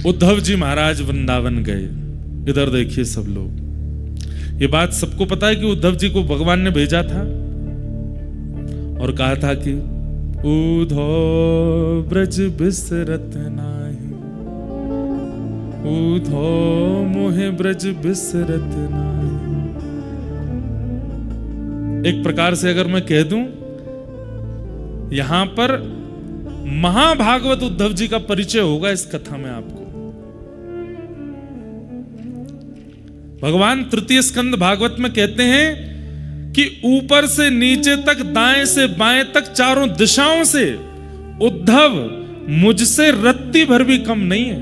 उद्धव जी महाराज वृंदावन गए। इधर देखिए सब लोग, ये बात सबको पता है कि उद्धव जी को भगवान ने भेजा था और कहा था कि उद्धव ब्रज बिसरत नाही, उद्धव मोहे ब्रज बिसरत नाही। एक प्रकार से अगर मैं कह दूं, यहां पर महाभागवत उद्धव जी का परिचय होगा इस कथा में आपको। भगवान तृतीय स्कंद भागवत में कहते हैं कि ऊपर से नीचे तक, दाएं से बाएं तक, चारों दिशाओं से उद्धव मुझसे रत्ती भर भी कम नहीं है।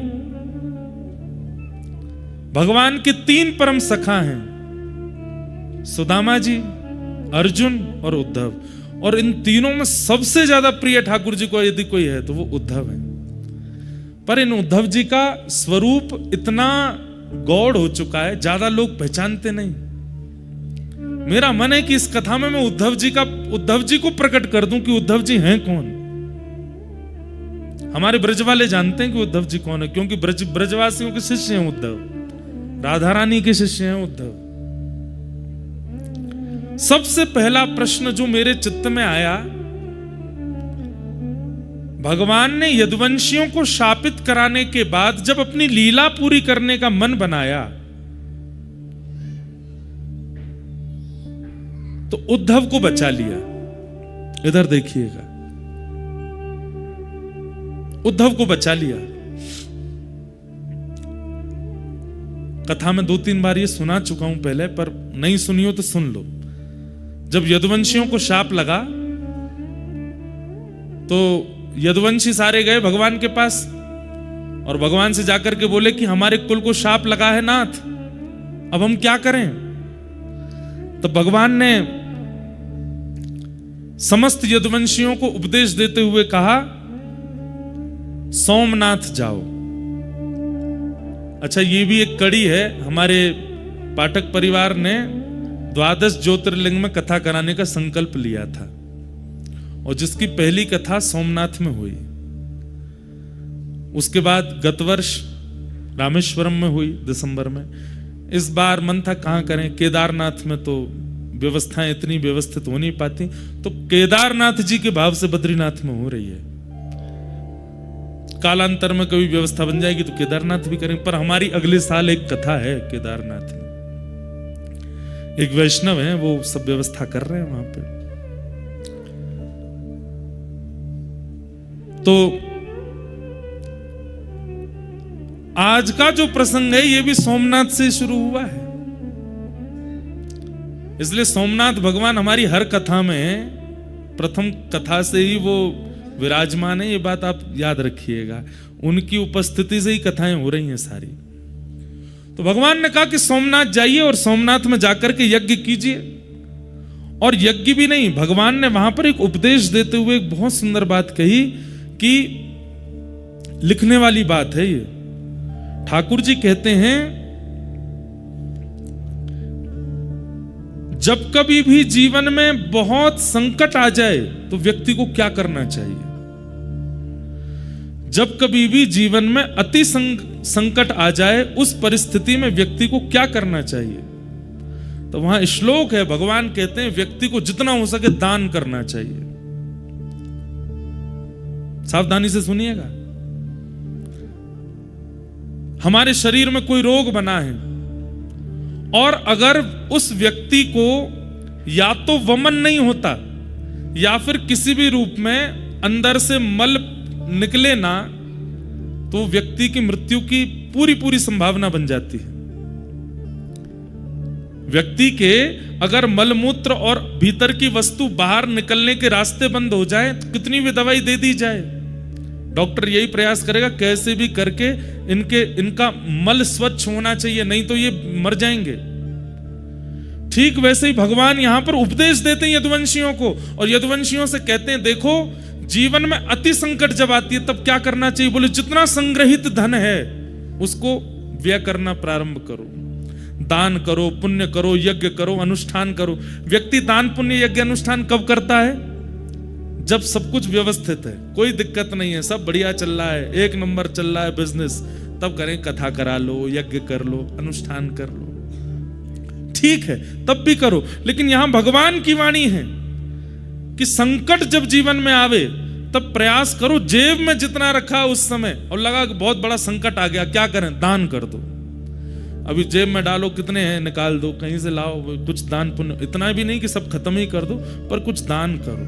भगवान के 3 परम सखा हैं, सुदामा जी, अर्जुन और उद्धव, और इन तीनों में सबसे ज्यादा प्रिय ठाकुर जी को यदि कोई है तो वो उद्धव है। पर इन उद्धव जी का स्वरूप इतना गौड़ हो चुका है, ज्यादा लोग पहचानते नहीं। मेरा मन है कि इस कथा में मैं उद्धव जी को प्रकट कर दूं कि उद्धव जी हैं कौन। हमारे ब्रज वाले जानते हैं कि उद्धव जी कौन है, क्योंकि ब्रजवासियों के शिष्य हैं उद्धव, राधा रानी के शिष्य हैं उद्धव। सबसे पहला प्रश्न जो मेरे चित्त में आया, भगवान ने यदुवंशियों को शापित कराने के बाद जब अपनी लीला पूरी करने का मन बनाया तो उद्धव को बचा लिया। इधर देखिएगा, उद्धव को बचा लिया। कथा में 2-3 बार ये सुना चुका हूं पहले, पर नहीं सुनी हो तो सुन लो। जब यदुवंशियों को शाप लगा तो यदुवंशी सारे गए भगवान के पास और भगवान से जाकर के बोले कि हमारे कुल को शाप लगा है नाथ, अब हम क्या करें। तो भगवान ने समस्त यदुवंशियों को उपदेश देते हुए कहा, सोमनाथ जाओ। अच्छा, ये भी एक कड़ी है, हमारे पाठक परिवार ने 12 ज्योतिर्लिंग में कथा कराने का संकल्प लिया था और जिसकी पहली कथा सोमनाथ में हुई। उसके बाद गत वर्ष रामेश्वरम में हुई दिसंबर में। इस बार मन था कहां करें, केदारनाथ में तो व्यवस्थाएं इतनी व्यवस्थित हो नहीं पाती, तो केदारनाथ जी के भाव से बद्रीनाथ में हो रही है। कालांतर में कभी व्यवस्था बन जाएगी तो केदारनाथ भी करेंगे, पर हमारी अगले साल एक कथा है केदारनाथ में। एक वैष्णव है, वो सब व्यवस्था कर रहे हैं वहां पे। तो आज का जो प्रसंग है ये भी सोमनाथ से शुरू हुआ है, इसलिए सोमनाथ भगवान हमारी हर कथा में प्रथम कथा से ही वो विराजमान है। ये बात आप याद रखिएगा, उनकी उपस्थिति से ही कथाएं हो रही हैं सारी। तो भगवान ने कहा कि सोमनाथ जाइए और सोमनाथ में जाकर के यज्ञ कीजिए। और यज्ञ भी नहीं, भगवान ने वहां पर एक उपदेश देते हुए एक बहुत सुंदर बात कही कि लिखने वाली बात है ये। ठाकुर जी कहते हैं, जब कभी भी जीवन में बहुत संकट आ जाए तो व्यक्ति को क्या करना चाहिए। जब कभी भी जीवन में अति संकट आ जाए उस परिस्थिति में व्यक्ति को क्या करना चाहिए। तो वहां श्लोक है, भगवान कहते हैं व्यक्ति को जितना हो सके दान करना चाहिए। सावधानी से सुनिएगा। हमारे शरीर में कोई रोग बना है और अगर उस व्यक्ति को या तो वमन नहीं होता या फिर किसी भी रूप में अंदर से मल निकले ना, तो व्यक्ति की मृत्यु की पूरी संभावना बन जाती है। व्यक्ति के अगर मलमूत्र और भीतर की वस्तु बाहर निकलने के रास्ते बंद हो जाए तो कितनी भी दवाई दे दी जाए, डॉक्टर यही प्रयास करेगा कैसे भी करके इनका मल स्वच्छ होना चाहिए, नहीं तो ये मर जाएंगे। ठीक वैसे ही भगवान यहां पर उपदेश देते हैं यदुवंशियों को, और यदुवंशियों से कहते हैं देखो जीवन में अति संकट जब आती है तब क्या करना चाहिए। बोले जितना संग्रहित धन है उसको व्यय करना प्रारंभ करो, दान करो, पुण्य करो, यज्ञ करो, अनुष्ठान करो। व्यक्ति दान पुण्य यज्ञ अनुष्ठान कब करता है? जब सब कुछ व्यवस्थित है, कोई दिक्कत नहीं है, सब बढ़िया चल रहा है, 1 नंबर चल रहा है बिजनेस, तब करें, कथा करा लो, यज्ञ कर लो, अनुष्ठान कर लो, ठीक है, तब भी करो। लेकिन यहां भगवान की वाणी है कि संकट जब जीवन में आवे तब प्रयास करो, जेब में जितना रखा उस समय और लगा कि बहुत बड़ा संकट आ गया, क्या करें, दान कर दो। अभी जेब में डालो, कितने हैं निकाल दो, कहीं से लाओ, कुछ दान पुण्य, इतना भी नहीं कि सब खत्म ही कर दो, पर कुछ दान करो।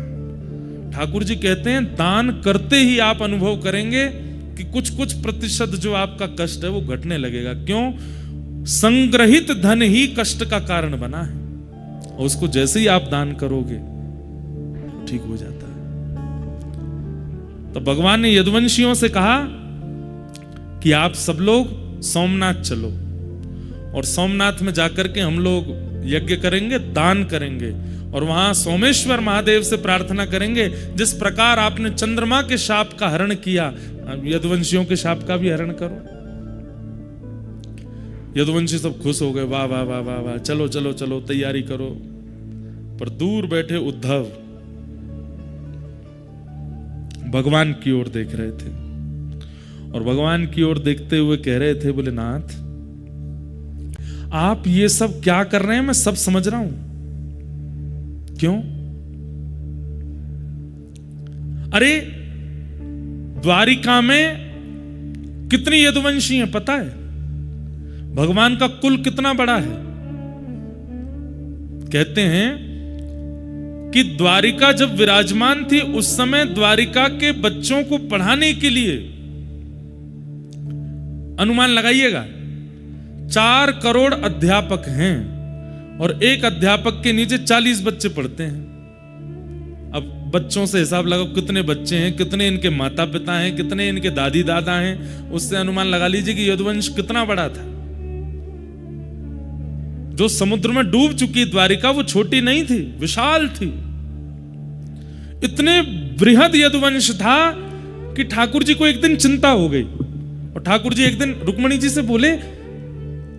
ठाकुर जी कहते हैं दान करते ही आप अनुभव करेंगे कि कुछ कुछ प्रतिशत जो आपका कष्ट है वो घटने लगेगा। क्यों? संग्रहित धन ही कष्ट का कारण बना है, और उसको जैसे ही आप दान करोगे ठीक हो जाता है। तो भगवान ने यदुवंशियों से कहा कि आप सब लोग सोमनाथ चलो, और सोमनाथ में जाकर के हम लोग यज्ञ करेंगे, दान करेंगे, और वहां सोमेश्वर महादेव से प्रार्थना करेंगे जिस प्रकार आपने चंद्रमा के शाप का हरण किया, यदुवंशियों के शाप का भी हरण करो। यदुवंशी सब खुश हो गए, वाह वाह वाह वाह वाह, चलो चलो चलो तैयारी करो। पर दूर बैठे उद्धव भगवान की ओर देख रहे थे, और भगवान की ओर देखते हुए कह रहे थे, बोले नाथ आप ये सब क्या कर रहे हैं, मैं सब समझ रहा हूं। क्यों? अरे द्वारिका में कितनी यदुवंशी हैं पता है? भगवान का कुल कितना बड़ा है? कहते हैं कि द्वारिका जब विराजमान थी उस समय द्वारिका के बच्चों को पढ़ाने के लिए, अनुमान लगाइएगा, 4 करोड़ अध्यापक हैं, और एक अध्यापक के नीचे 40 बच्चे पढ़ते हैं। अब बच्चों से हिसाब लगाओ कितने बच्चे हैं, कितने इनके माता पिता हैं, कितने इनके दादी दादा हैं, उससे अनुमान लगा लीजिए कि यदुवंश कितना बड़ा था। जो समुद्र में डूब चुकी द्वारिका वो छोटी नहीं थी, विशाल थी। इतने बृहद यदुवंश था कि ठाकुर जी को एक दिन चिंता हो गई, और ठाकुर जी एक दिन रुक्मणी जी से बोले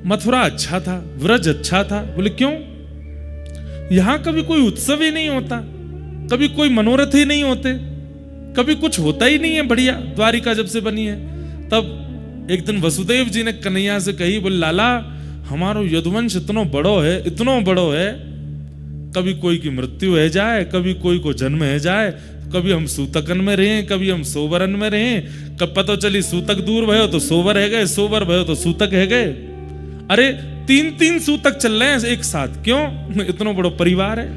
मथुरा अच्छा था, व्रज अच्छा था। बोले क्यों? यहां कभी कोई उत्सव ही नहीं होता, कभी कोई मनोरथ ही नहीं होते, कभी कुछ होता ही नहीं है बढ़िया, द्वारिका जब से बनी है। तब एक दिन वसुदेव जी ने कन्हैया से कही, बोले लाला हमारो यदुवंश इतनो बड़ो है, इतनो बड़ो है, कभी कोई की मृत्यु है जाए, कभी कोई को जन्म है जाए, कभी हम सूतकन में रहे, कभी हम सोवरन में रहे, कब पता चली सूतक दूर भयो तो सोवर है गए, सोवर भयो तो सूतक है गए। अरे 3-3 सूतक चल रहे हैं एक साथ, क्यों? इतना बड़ा परिवार है।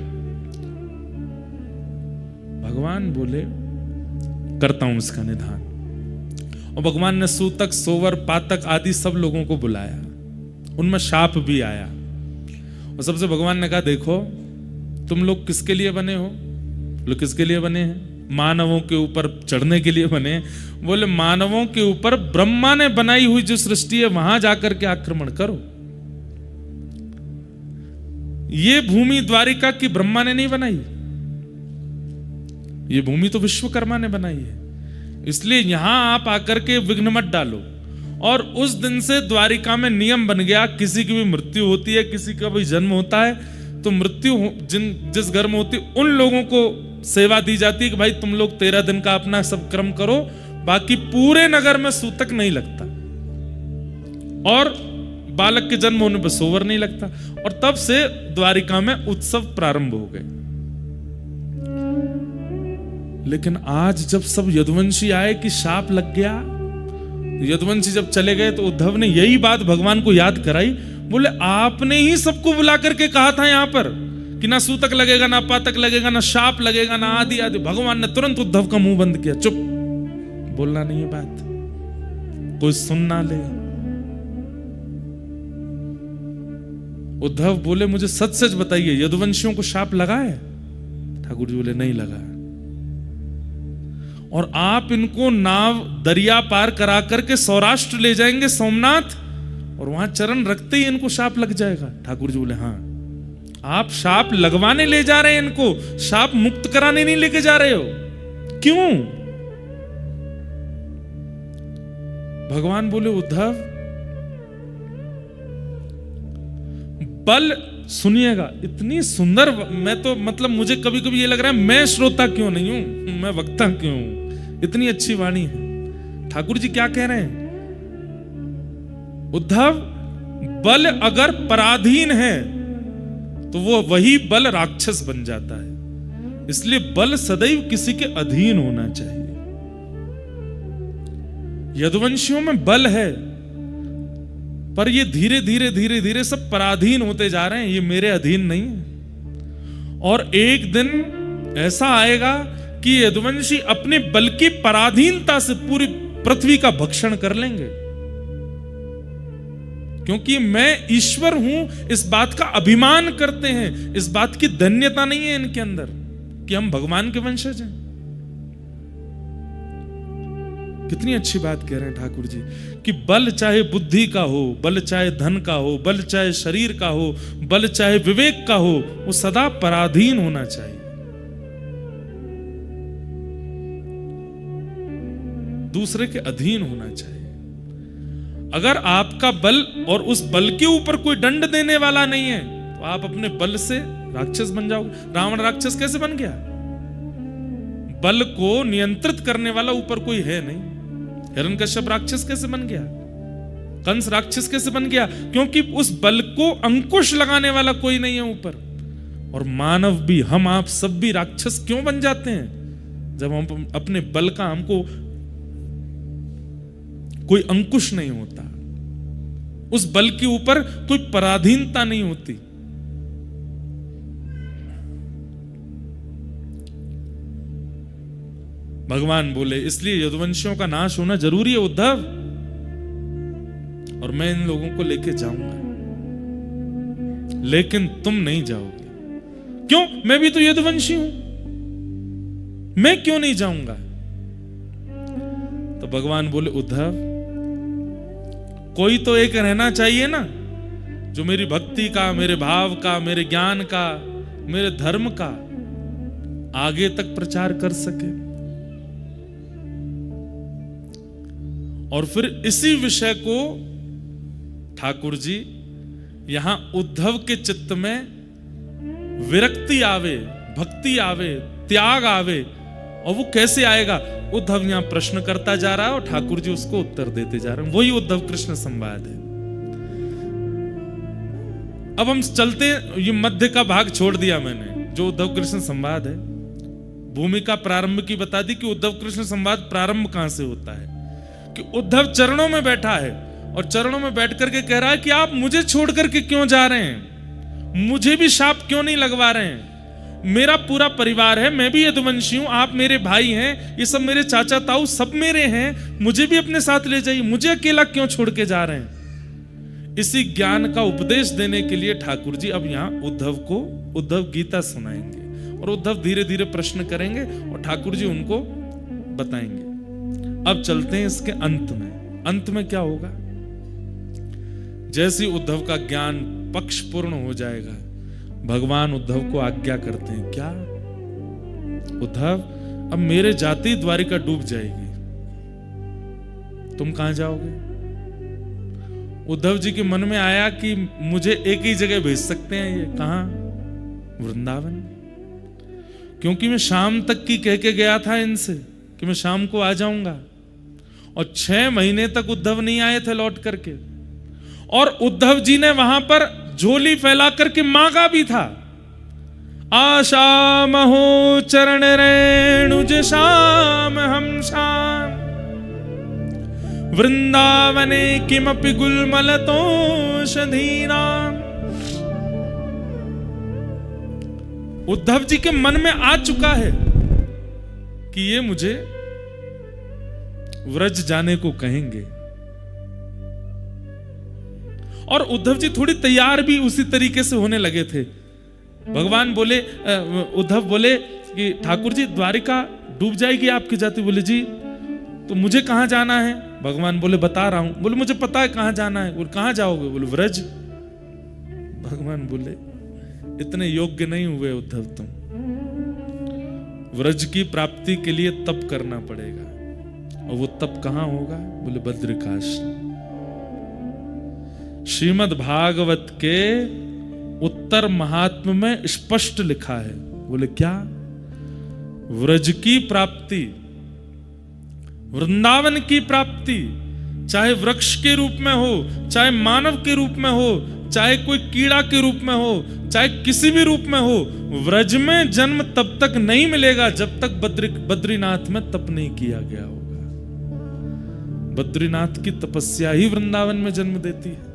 भगवान बोले करता हूं इसका निधान, और भगवान ने सूतक, सोवर, पातक आदि सब लोगों को बुलाया, उनमें शाप भी आया, और सबसे भगवान ने कहा देखो तुम लोग किसके लिए बने हो? लोग किसके लिए बने हैं? मानवों के ऊपर चढ़ने के लिए बने। बोले मानवों के ऊपर ब्रह्मा ने बनाई हुई जो सृष्टि है वहां जाकर के आक्रमण करो। ये भूमि द्वारिका की ब्रह्मा ने नहीं बनाई, ये भूमि तो विश्वकर्मा ने बनाई है, इसलिए यहां आप आकर के विघ्न मत डालो। और उस दिन से द्वारिका में नियम बन गया, किसी की भी मृत्यु होती है, किसी का भी जन्म होता है, तो मृत्यु जिस घर में होती उन लोगों को सेवा दी जाती है कि भाई तुम लोग 13 दिन का अपना सब क्रम करो, बाकी पूरे नगर में सूतक नहीं लगता, और बालक के जन्म होने पर सोवर नहीं लगता। और तब से द्वारिका में उत्सव प्रारंभ हो गए। लेकिन आज जब सब यदुवंशी आए कि शाप लग गया, यदुवंशी जब चले गए तो उद्धव ने यही बात भगवान को याद कराई। बोले आपने ही सबको बुला करके कहा था यहां पर कि ना सूतक लगेगा, ना पातक लगेगा, ना शाप लगेगा, ना आदि आदि। भगवान ने तुरंत उद्धव का मुंह बंद किया, चुप, बोलना नहीं है बात, कोई सुन ना ले। उद्धव बोले मुझे सच सच बताइए यदुवंशियों को शाप लगा है? ठाकुर जी बोले नहीं लगा। और आप इनको नाव दरिया पार करा करके सौराष्ट्र ले जाएंगे सोमनाथ, और वहां चरण रखते ही इनको शाप लग जाएगा। ठाकुर जी बोले हाँ, आप शाप लगवाने ले जा रहे हैं, इनको शाप मुक्त कराने नहीं लेके जा रहे हो। क्यों? भगवान बोले उद्धव बल सुनिएगा, इतनी सुंदर, मैं तो मतलब मुझे कभी कभी ये लग रहा है मैं श्रोता क्यों नहीं हूं, मैं वक्ता क्यों हूं, इतनी अच्छी वाणी है। ठाकुर जी क्या कह रहे हैं? उद्धव, बल अगर पराधीन है तो वो वही बल राक्षस बन जाता है। इसलिए बल सदैव किसी के अधीन होना चाहिए। यदुवंशियों में बल है, पर ये धीरे धीरे धीरे धीरे सब पराधीन होते जा रहे हैं, ये मेरे अधीन नहीं है। और एक दिन ऐसा आएगा कि यदुवंशी अपने बल की पराधीनता से पूरी पृथ्वी का भक्षण कर लेंगे, क्योंकि मैं ईश्वर हूं इस बात का अभिमान करते हैं। इस बात की धन्यता नहीं है इनके अंदर कि हम भगवान के वंशज हैं। कितनी अच्छी बात कह रहे हैं ठाकुर जी कि बल चाहे बुद्धि का हो, बल चाहे धन का हो, बल चाहे शरीर का हो, बल चाहे विवेक का हो, वो सदा पराधीन होना चाहिए, दूसरे के अधीन होना चाहिए। अगर आपका बल और उस बल के ऊपर कोई दंड देने वाला नहीं है तो आप अपने बल से राक्षस बन जाओगे। रावण राक्षस कैसे बन गया? बल को नियंत्रित करने वाला ऊपर कोई है नहीं। हिरण्यकश्यप राक्षस कैसे बन गया? कंस राक्षस कैसे बन गया? क्योंकि उस बल को अंकुश लगाने वाला कोई नहीं है ऊपर। और मानव भी, हम आप सब भी राक्षस क्यों बन जाते हैं? जब हम अपने बल का, हमको कोई अंकुश नहीं होता, उस बल के ऊपर कोई पराधीनता नहीं होती। भगवान बोले इसलिए यदुवंशियों का नाश होना जरूरी है उद्धव, और मैं इन लोगों को लेके जाऊंगा, लेकिन तुम नहीं जाओगे। क्यों? मैं भी तो यदुवंशी हूं, मैं क्यों नहीं जाऊंगा? तो भगवान बोले उद्धव, कोई तो एक रहना चाहिए ना जो मेरी भक्ति का, मेरे भाव का, मेरे ज्ञान का, मेरे धर्म का आगे तक प्रचार कर सके। और फिर इसी विषय को ठाकुर जी यहां उद्धव के चित्त में विरक्ति आवे, भक्ति आवे, त्याग आवे। और वो कैसे आएगा? उद्धव यहां प्रश्न करता जा रहा है और ठाकुर जी उसको उत्तर देते जा रहे हैं। वही उद्धव कृष्ण संवाद है। अब हम चलते हैं, ये मध्य का भाग छोड़ दिया मैंने, जो उद्धव कृष्ण संवाद है। भूमिका प्रारंभ की बता दी कि उद्धव कृष्ण संवाद प्रारंभ कहां से होता है, कि उद्धव चरणों में बैठा है और चरणों में बैठ करके कह रहा है कि आप मुझे छोड़ करके क्यों जा रहे हैं? मुझे भी शाप क्यों नहीं लगवा रहे हैं? मेरा पूरा परिवार है, मैं भी यदुवंशी हूं, आप मेरे भाई हैं, ये सब मेरे चाचा ताऊ सब मेरे हैं, मुझे भी अपने साथ ले जाइए, मुझे अकेला क्यों छोड़ के जा रहे हैं? इसी ज्ञान का उपदेश देने के लिए ठाकुर जी अब यहां उद्धव को उद्धव गीता सुनाएंगे, और उद्धव धीरे धीरे प्रश्न करेंगे और ठाकुर जी उनको बताएंगे। अब चलते हैं इसके अंत में। अंत में क्या होगा? जैसे उद्धव का ज्ञान पक्ष पूर्ण हो जाएगा, भगवान उद्धव को आज्ञा करते हैं, क्या उद्धव, अब मेरे जाति द्वारिका डूब जाएगी, तुम कहां जाओगे? उद्धव जी के मन में आया कि मुझे एक ही जगह भेज सकते हैं, ये कहां? वृंदावन। क्योंकि मैं शाम तक की कह के गया था इनसे कि मैं शाम को आ जाऊंगा, और 6 महीने तक उद्धव नहीं आए थे लौट करके। और उद्धव जी ने वहां पर झोली फैला करके मांगा भी था, आशा महो चरण रेणुज श्याम हम श्याम, वृंदावने किमपि गुलमलतोषधीनाम। उद्धव जी के मन में आ चुका है कि ये मुझे व्रज जाने को कहेंगे, और उद्धव जी थोड़ी तैयार भी उसी तरीके से होने लगे थे। भगवान बोले, उद्धव बोले कि ठाकुर जी द्वारिका डूब जाएगी आपकी जाति। बोले जी, तो मुझे कहां जाना है? भगवान बोले बता रहा हूं। बोले मुझे पता है कहां जाना है। बोले कहां जाओगे? बोले व्रज। भगवान बोले इतने योग्य नहीं हुए उद्धव तुम, व्रज की प्राप्ति के लिए तप करना पड़ेगा। और वो तप कहां होगा? बोले बद्रिकाश्रम। श्रीमद् भागवत के उत्तर महात्म्य में स्पष्ट लिखा है। बोले क्या? व्रज की प्राप्ति, वृंदावन की प्राप्ति चाहे वृक्ष के रूप में हो, चाहे मानव के रूप में हो, चाहे कोई कीड़ा के रूप में हो, चाहे किसी भी रूप में हो, व्रज में जन्म तब तक नहीं मिलेगा जब तक बद्रीनाथ में तप नहीं किया गया होगा। बद्रीनाथ की तपस्या ही वृंदावन में जन्म देती है।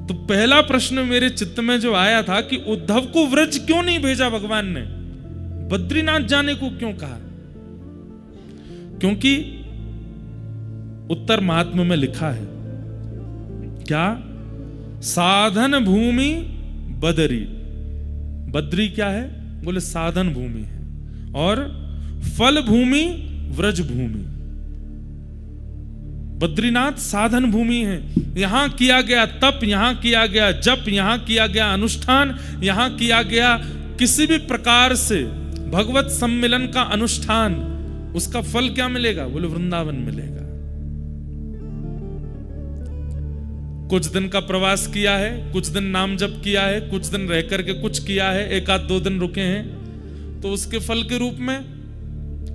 तो पहला प्रश्न मेरे चित्त में जो आया था कि उद्धव को व्रज क्यों नहीं भेजा भगवान ने, बद्रीनाथ जाने को क्यों कहा? क्योंकि उत्तर महात्म्य में लिखा है क्या, साधन भूमि बदरी। बद्री क्या है? बोले साधन भूमि है, और फल भूमि व्रज भूमि। बद्रीनाथ साधन भूमि है, यहां किया गया तप, यहां किया गया जप, यहां किया गया अनुष्ठान, यहां किया गया किसी भी प्रकार से भगवत सम्मिलन का अनुष्ठान, उसका फल क्या मिलेगा? बोले वृंदावन मिलेगा। कुछ दिन का प्रवास किया है, कुछ दिन नाम जप किया है, कुछ दिन रह करके कुछ किया है, एक आध दो दिन रुके हैं, तो उसके फल के रूप में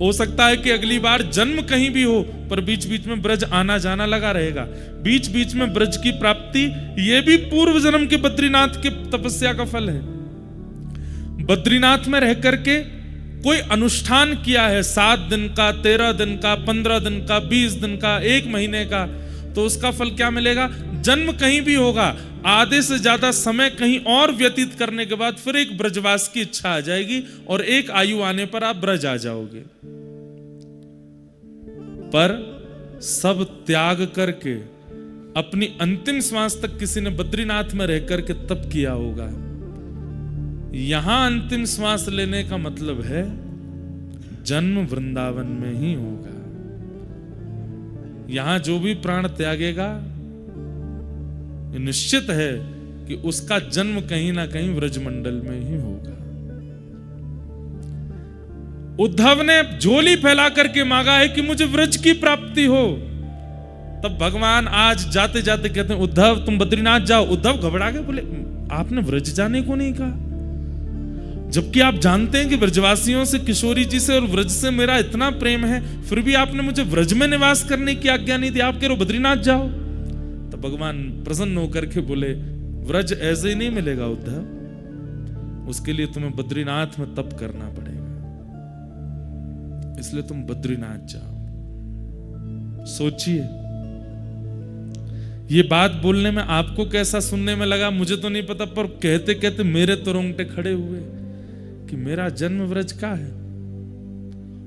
हो सकता है कि अगली बार जन्म कहीं भी हो, पर बीच बीच में ब्रज आना जाना लगा रहेगा। बीच बीच में ब्रज की प्राप्ति, यह भी पूर्व जन्म के बद्रीनाथ के तपस्या का फल है। बद्रीनाथ में रह करके कोई अनुष्ठान किया है, 7 दिन का, 13 दिन का, 15 दिन का, 20 दिन का, 1 महीने का, तो उसका फल क्या मिलेगा? जन्म कहीं भी होगा, आधे से ज्यादा समय कहीं और व्यतीत करने के बाद फिर एक ब्रजवास की इच्छा आ जाएगी, और एक आयु आने पर आप ब्रज आ जाओगे। पर सब त्याग करके अपनी अंतिम श्वास तक किसी ने बद्रीनाथ में रह करके तप किया होगा। यहां अंतिम श्वास लेने का मतलब है जन्म वृंदावन में ही होगा। यहां जो भी प्राण त्यागेगा, निश्चित है कि उसका जन्म कहीं ना कहीं व्रजमंडल में ही होगा। उद्धव ने झोली फैला करके मांगा है कि मुझे व्रज की प्राप्ति हो, तब भगवान आज जाते जाते कहते हैं उद्धव तुम बद्रीनाथ जाओ। उद्धव घबरा गए, बोले आपने व्रज जाने को नहीं कहा, जबकि आप जानते हैं कि ब्रजवासियों से, किशोरी जी से और व्रज से मेरा इतना प्रेम है, फिर भी आपने मुझे व्रज में निवास करने की आज्ञा नहीं दी, आप कह रहे हो बद्रीनाथ जाओ। तो भगवान प्रसन्न होकर के बोले व्रज ऐसे ही नहीं मिलेगा उद्धव, उसके लिए तुम्हें बद्रीनाथ में तप करना पड़ेगा, इसलिए तुम बद्रीनाथ जाओ। सोचिए, ये बात बोलने में आपको कैसा सुनने में लगा मुझे तो नहीं पता, पर कहते कहते मेरे तो रोंगटे खड़े हुए कि मेरा जन्म व्रज का है,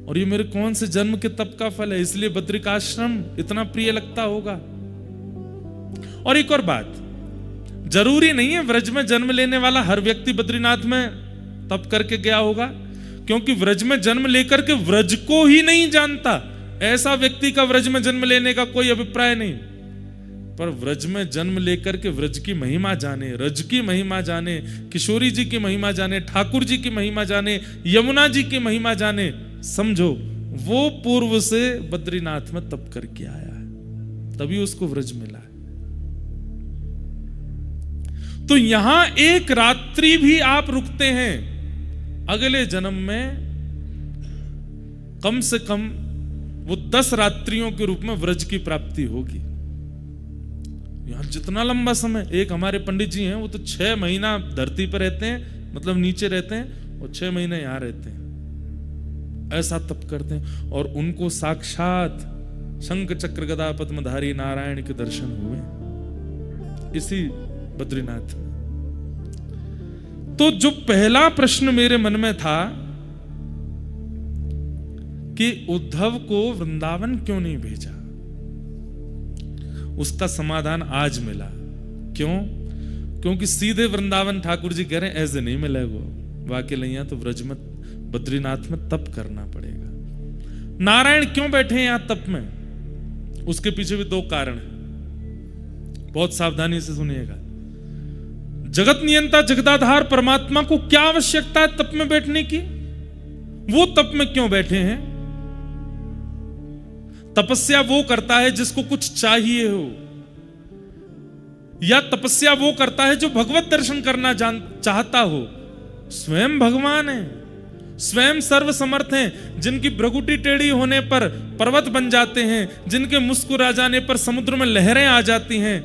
और ये मेरे कौन से जन्म के तप का फल है, इसलिए बद्रिकाश्रम इतना प्रिय लगता होगा। और एक और बात, जरूरी नहीं है व्रज में जन्म लेने वाला हर व्यक्ति बद्रीनाथ में तप करके गया होगा, क्योंकि व्रज में जन्म लेकर के व्रज को ही नहीं जानता, ऐसा व्यक्ति का व्रज में जन्म लेने का कोई अभिप्राय नहीं। पर व्रज में जन्म लेकर के व्रज की महिमा जाने, रज की महिमा जाने, किशोरी जी की महिमा जाने, ठाकुर जी की महिमा जाने, यमुना जी की महिमा जाने, समझो वो पूर्व से बद्रीनाथ में तप करके आया है, तभी उसको व्रज मिला है। तो यहां एक रात्रि भी आप रुकते हैं, अगले जन्म में कम से कम वो 10 रात्रियों के रूप में व्रज की प्राप्ति होगी। यहां जितना लंबा समय, एक हमारे पंडित जी हैं वो तो 6 महीना धरती पर रहते हैं, मतलब नीचे रहते हैं, और 6 महीने यहां रहते हैं, ऐसा तप करते हैं, और उनको साक्षात शंख चक्र गदा पद्मधारी नारायण के दर्शन हुए इसी बद्रीनाथ में। तो जो पहला प्रश्न मेरे मन में था कि उद्धव को वृंदावन क्यों नहीं भेजा, उसका समाधान आज मिला। क्यों? क्योंकि सीधे वृंदावन ठाकुर जी कह रहे हैं ऐसे नहीं मिलेगा, वाकई नहीं, तो व्रज में बद्रीनाथ में तप करना पड़ेगा। नारायण क्यों बैठे हैं यहां तप में, उसके पीछे भी 2 कारण हैं, बहुत सावधानी से सुनिएगा। जगत नियंता जगदाधार परमात्मा को क्या आवश्यकता है तप में बैठने की, वो तप में क्यों बैठे हैं? तपस्या वो करता है जिसको कुछ चाहिए हो, या तपस्या वो करता है जो भगवत दर्शन करना चाहता हो। स्वयं भगवान है, स्वयं सर्वसमर्थ हैं, जिनकी भ्रगुटी टेढ़ी होने पर पर्वत बन जाते हैं, जिनके मुस्कुरा जाने पर समुद्र में लहरें आ जाती हैं,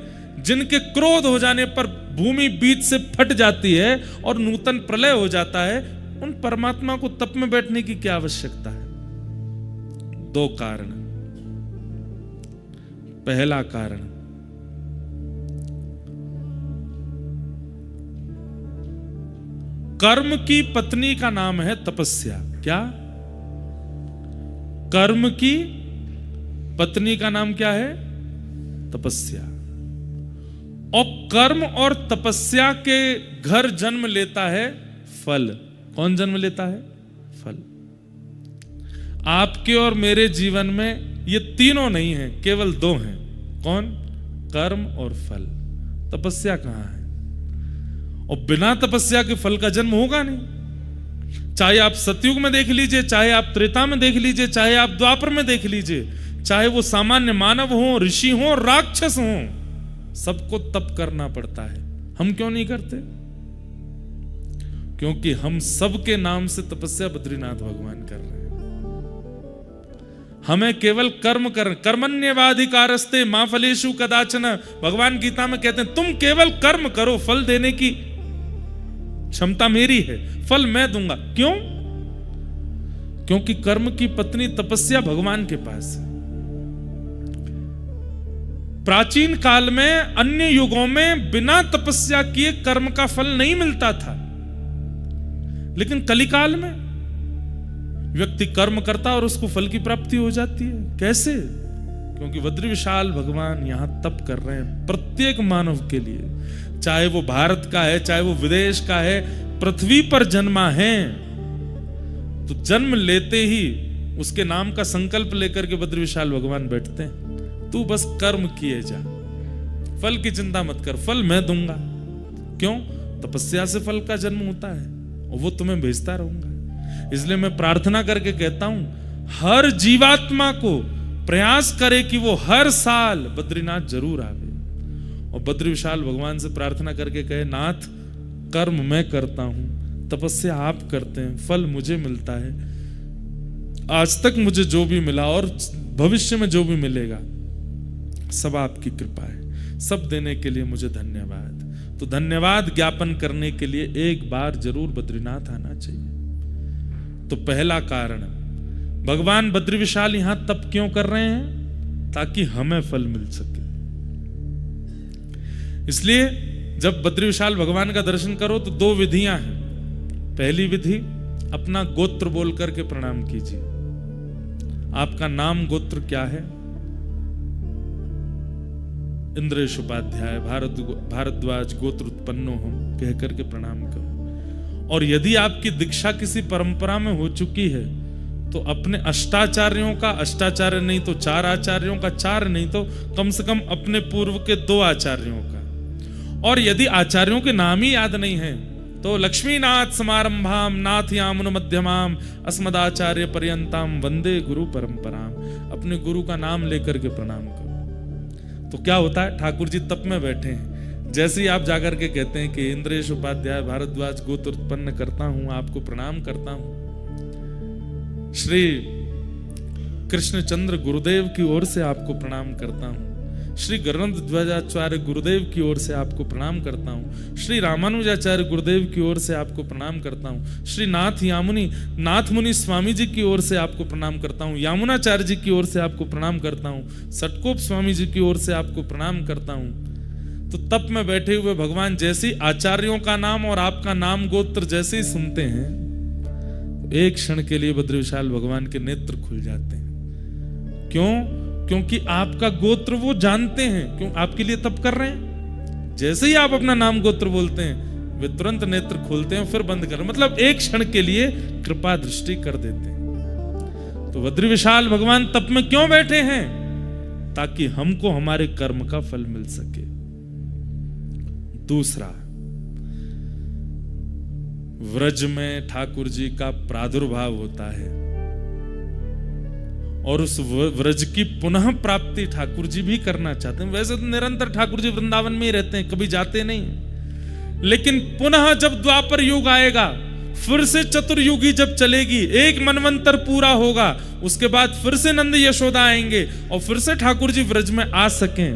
जिनके क्रोध हो जाने पर भूमि बीच से फट जाती है और नूतन प्रलय हो जाता है, उन परमात्मा को तप में बैठने की क्या आवश्यकता है? दो कारण। पहला कारण, कर्म की पत्नी का नाम है तपस्या। क्या? कर्म की पत्नी का नाम क्या है? तपस्या। और कर्म और तपस्या के घर जन्म लेता है फल। कौन जन्म लेता है? फल। आपके और मेरे जीवन में ये तीनों नहीं है, केवल दो हैं। कौन? कर्म और फल। तपस्या कहां है? और बिना तपस्या के फल का जन्म होगा नहीं। चाहे आप सतयुग में देख लीजिए, चाहे आप त्रेता में देख लीजिए, चाहे आप द्वापर में देख लीजिए, चाहे वो सामान्य मानव हो, ऋषि हो, राक्षस हो, सबको तप करना पड़ता है। हम क्यों नहीं करते? क्योंकि हम सबके नाम से तपस्या बद्रीनाथ भगवान कर रहे हैं। हमें केवल कर्म कर, कर्मण्येवाधिकारस्ते मा फलेषु कदाचन, भगवान गीता में कहते हैं तुम केवल कर्म करो, फल देने की क्षमता मेरी है, फल मैं दूंगा। क्यों? क्योंकि कर्म की पत्नी तपस्या भगवान के पास है। प्राचीन काल में, अन्य युगों में बिना तपस्या किए कर्म का फल नहीं मिलता था, लेकिन कलिकाल में व्यक्ति कर्म करता और उसको फल की प्राप्ति हो जाती है। कैसे? क्योंकि बद्री विशाल भगवान यहां तप कर रहे हैं प्रत्येक मानव के लिए, चाहे वो भारत का है, चाहे वो विदेश का है, पृथ्वी पर जन्मा है तो जन्म लेते ही उसके नाम का संकल्प लेकर के बद्री विशाल भगवान बैठते हैं। तू बस कर्म किए जा, फल की चिंता मत कर, फल मैं दूंगा। क्यों? तपस्या से फल का जन्म होता है और वो तुम्हें भेजता रहूंगा। इसलिए मैं प्रार्थना करके कहता हूं, हर जीवात्मा को प्रयास करे कि वो हर साल बद्रीनाथ जरूर आवे और बद्री विशाल भगवान से प्रार्थना करके कहे, नाथ कर्म मैं करता हूं, तपस्या आप करते हैं, फल मुझे मिलता है। आज तक मुझे जो भी मिला और भविष्य में जो भी मिलेगा सब आपकी कृपा है, सब देने के लिए मुझे धन्यवाद। तो धन्यवाद ज्ञापन करने के लिए एक बार जरूर बद्रीनाथ आना चाहिए। तो पहला कारण, भगवान बद्री विशाल यहां तप क्यों कर रहे हैं? ताकि हमें फल मिल सके। इसलिए जब बद्री विशाल भगवान का दर्शन करो तो दो विधियां हैं। पहली विधि, अपना गोत्र बोल करके प्रणाम कीजिए। आपका नाम गोत्र क्या है? इंद्रेश उपाध्याय भारद्वाज गोत्र उत्पन्नो हम कह करके प्रणाम करो। और यदि आपकी दीक्षा किसी परंपरा में हो चुकी है तो अपने अष्टाचार्यों का, अष्टाचार्य नहीं तो 4 आचार्यों का, 4 नहीं तो कम से कम अपने पूर्व के 2 आचार्यों का। और यदि आचार्यों के नाम ही याद नहीं है तो लक्ष्मीनाथ समारंभाम नाथयामुन मध्यमाम अस्मदाचार्य पर्यंताम वंदे गुरु परंपराम। अपने गुरु का नाम लेकर के प्रणाम करो। तो क्या होता है? ठाकुर जी तप में बैठे हैं, जैसे ही आप जाकर के कहते हैं कि इंद्रेश उपाध्याय भारद्वाज गोत्र उत्पन्न करता हूं, आपको प्रणाम करता हूं, श्री कृष्णचंद्र गुरुदेव की ओर से आपको प्रणाम करता हूं, श्री गरुड़ ध्वजाचार्य गुरुदेव की ओर से आपको प्रणाम करता हूं, श्री रामानुजाचार्य गुरुदेव की ओर से आपको प्रणाम करता हूं, श्री नाथ मुनि स्वामी जी की ओर से आपको प्रणाम करता हूं, यामुनाचार्य जी की ओर से आपको प्रणाम करता हूं, सटकोप स्वामी जी की ओर से आपको प्रणाम करता हूं। तो तप में बैठे हुए भगवान जैसे आचार्यों का नाम और आपका नाम गोत्र जैसे ही सुनते हैं, एक क्षण के लिए बद्री विशाल भगवान के नेत्र खुल जाते हैं। क्यों? क्योंकि आपका गोत्र वो जानते हैं। क्यों? आपके लिए तप कर रहे हैं। जैसे ही आप अपना नाम गोत्र बोलते हैं, वे तुरंत नेत्र खोलते हैं, फिर बंद कर, मतलब एक क्षण के लिए कृपा दृष्टि कर देते हैं। तो बद्री विशाल भगवान तप में क्यों बैठे हैं? ताकि हमको हमारे कर्म का फल मिल सके। दूसरा, व्रज में ठाकुर जी का प्रादुर्भाव होता है और उस व्रज की पुनः प्राप्ति ठाकुर जी भी करना चाहते हैं। वैसे तो निरंतर ठाकुर जी वृंदावन में ही रहते हैं, कभी जाते नहीं, लेकिन पुनः जब द्वापर युग आएगा फिर से चतुर्युगी जब चलेगी, एक मनवंतर पूरा होगा, उसके बाद फिर से नंद यशोदा आएंगे और फिर से ठाकुर जी व्रज में आ सकें,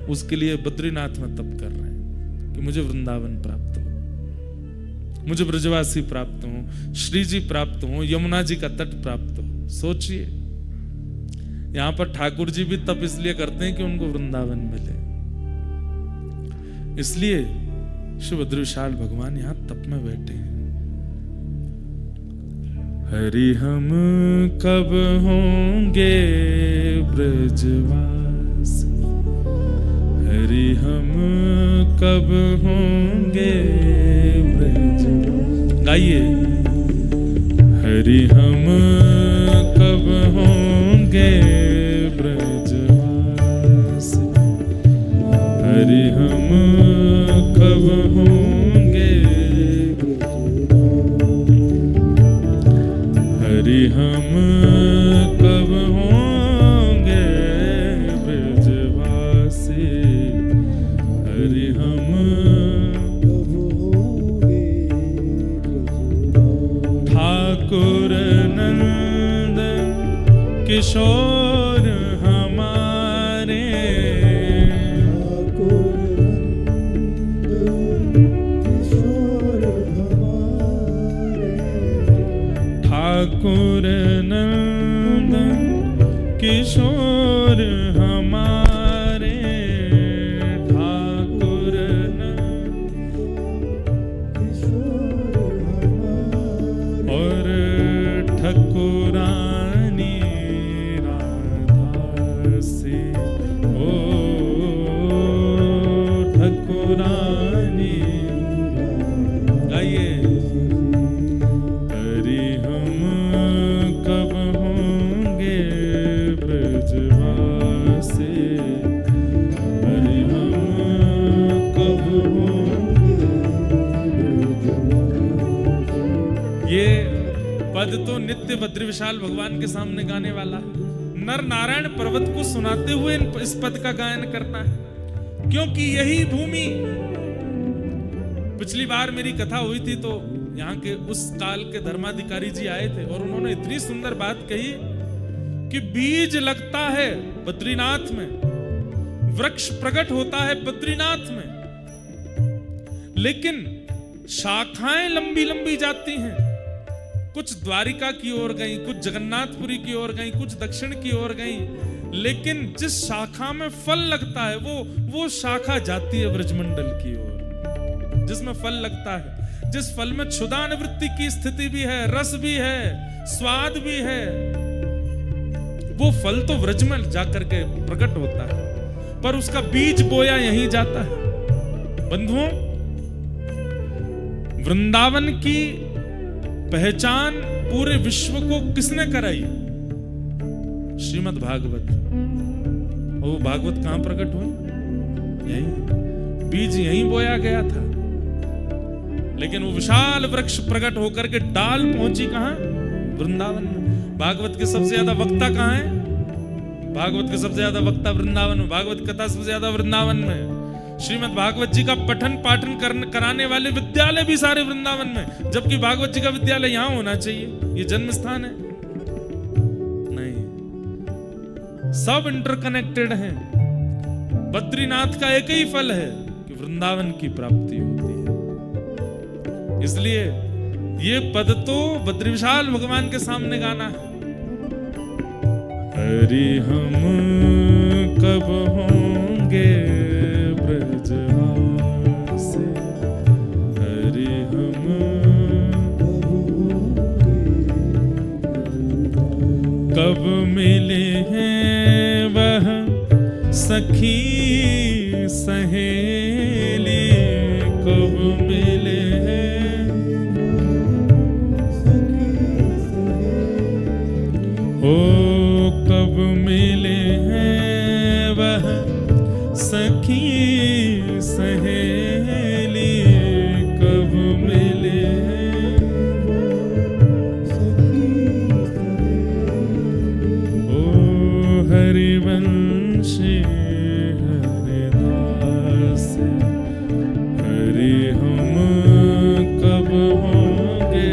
उसके लिए बद्रीनाथ में तप कर रहे हैं कि मुझे वृंदावन प्राप्त हो, मुझे ब्रजवासी प्राप्त हो, श्री जी प्राप्त हो, यमुना जी का तट प्राप्त हो। सोचिए, यहां पर ठाकुर जी भी तप इसलिए करते हैं कि उनको वृंदावन मिले, इसलिए श्री बद्रीविशाल भगवान यहां तप में बैठे हैं। हरि हम कब होंगे ब्रजवास, हरि हम कब होंगे ब्रजवास। गाइए, हरि हम कब होंगे ब्रजवास, हरि हम कब होंगे, हरि हम कब होंगे ब्रजवासी, हरि हम कब होंगे ठाकुर नंद किशोर हमारे, ठाकुर नंद किशोर हमारे, ठाकुर नंद किशोर हमारे, और ठकुरानी राधा से, ओ ठकुरानी। गाइए, पद तो नित्य बद्रीविशाल भगवान के सामने गाने वाला है। नर नारायण पर्वत को सुनाते हुए इस पद का गायन करना है, क्योंकि यही भूमि, पिछली बार मेरी कथा हुई थी तो यहाँ के उस काल के धर्माधिकारी जी आए थे और उन्होंने इतनी सुंदर बात कही कि बीज लगता है बद्रीनाथ में, वृक्ष प्रकट होता है बद्रीनाथ में, लेकिन शाखाएं लंबी लंबी जाती हैं, कुछ द्वारिका की ओर गई, कुछ जगन्नाथपुरी की ओर गई, कुछ दक्षिण की ओर गई, लेकिन जिस शाखा में फल लगता है वो शाखा जाती है ब्रजमंडल की ओर, जिसमें फल लगता है, जिस फल में क्षुधा निवृत्ति की स्थिति भी है, रस भी है, स्वाद भी है, वो फल तो व्रज में जाकर के प्रकट होता है, पर उसका बीज बोया यहीं जाता है। बंधुओं, वृंदावन की पहचान पूरे विश्व को किसने कराई? श्रीमद् भागवत। वो भागवत कहां प्रकट हुए? यहीं, बीज यहीं बोया गया था, लेकिन वो विशाल वृक्ष प्रकट होकर के डाल पहुंची कहां? वृंदावन में। भागवत के सबसे ज्यादा वक्ता कहां है? भागवत के सबसे ज्यादा वक्ता वृंदावन में, भागवत कथा सबसे ज्यादा वृंदावन में। श्रीमद् भागवत जी का पठन पाठन कराने वाले विद्यालय भी सारे वृंदावन में, जबकि भागवत जी का विद्यालय यहां होना चाहिए, ये जन्म स्थान है। नहीं, सब इंटरकनेक्टेड हैं। बद्रीनाथ का एक ही फल है कि वृंदावन की प्राप्ति होती है। इसलिए ये पद तो बद्रीविशाल भगवान के सामने गाना है। हरि हम कब होंगे ब्रजवासी, हरि हम कब मिले हैं वह सखी सहेली, कब मिले हैं ओ कब मिले हैं वह सखी सहेली, कब मिले ओ हरिवंशी हरिदास, हरि हम कब होंगे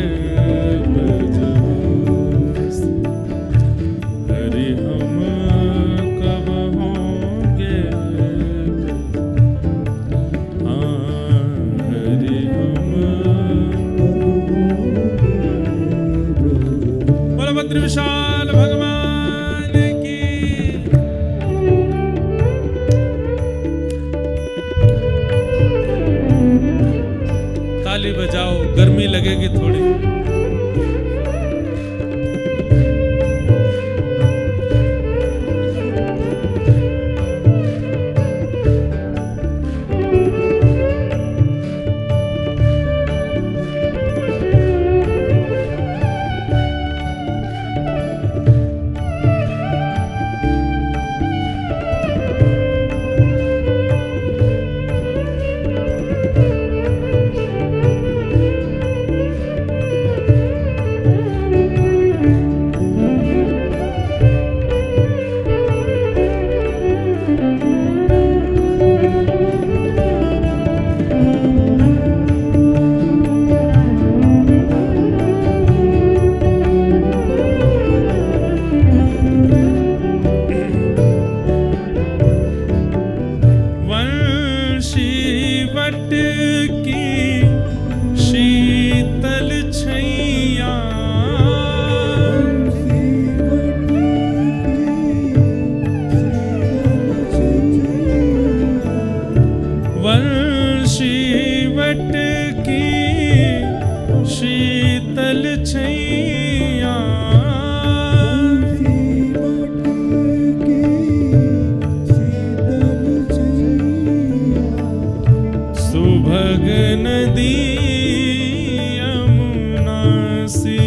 नदी यमुना सी,